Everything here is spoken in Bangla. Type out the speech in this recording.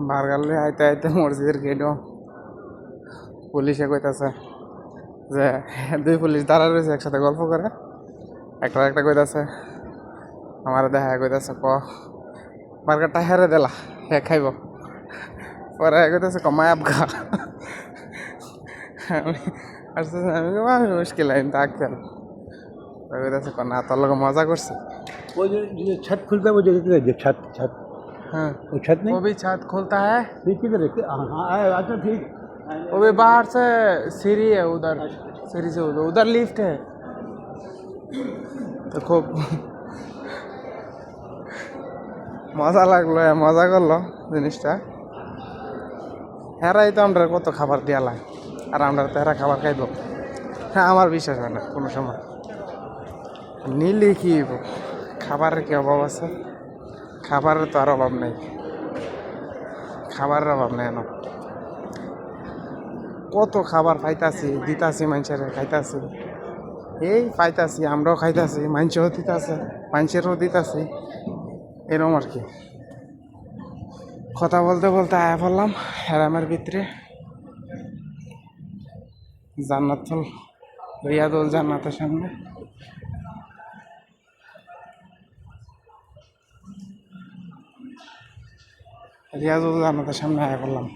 বারগালে আইতে আইতে মসজিদের গেটও পুলিশে কইতাছে যে দুই পুলিশ দাঁড়া রয়েছে একসাথে গল্প করে একটা একটা কইতাছে আমার দেখা কইতাছে মার্কেটটা হেরে দিলা হে খাইব পরে কইতাছে কমায় আবগা আমি মুশকিল আইন তা খেল কইতাছে না তোর লোক মজা করছে वो जो छत खुलता है वो जगह किधर छत छत हाँ वो छत नहीं वो भी छत खोलता है ठीक किधर है हाँ अच्छा ठीक वो भी बाहर से सीढ़ी है उधर सीढ़ी से उधर उधर लिफ्ट है তো খুব মজা লাগলো মজা করলো জিনিসটা হেরাই তো আমরা কত খাবার দেওয়া লাগে আর আমরা তো হেরা খাবার খাইব হ্যাঁ আমার বিশ্বাস হয় না কোনো সময় নিলে কি খাবারের কি অভাব আছে খাবারের তো আর অভাব নেই খাবারের অভাব নেই না কত খাবার পাইতাছি দিতাছি মানুষের খাইতাছি এই পাইতাছি আমরাও খাইতাছি মানুষও দিতাছে মানুষেরও দিতাছি এরকম আর কি কথা বলতে বলতে আয়া পড়লাম হেরামের ভিতরে জান্নাতুল রিয়াদুল জান্নাতের সামনে রিয়াদুল জান্নাতের সামনে আয়া পড়লাম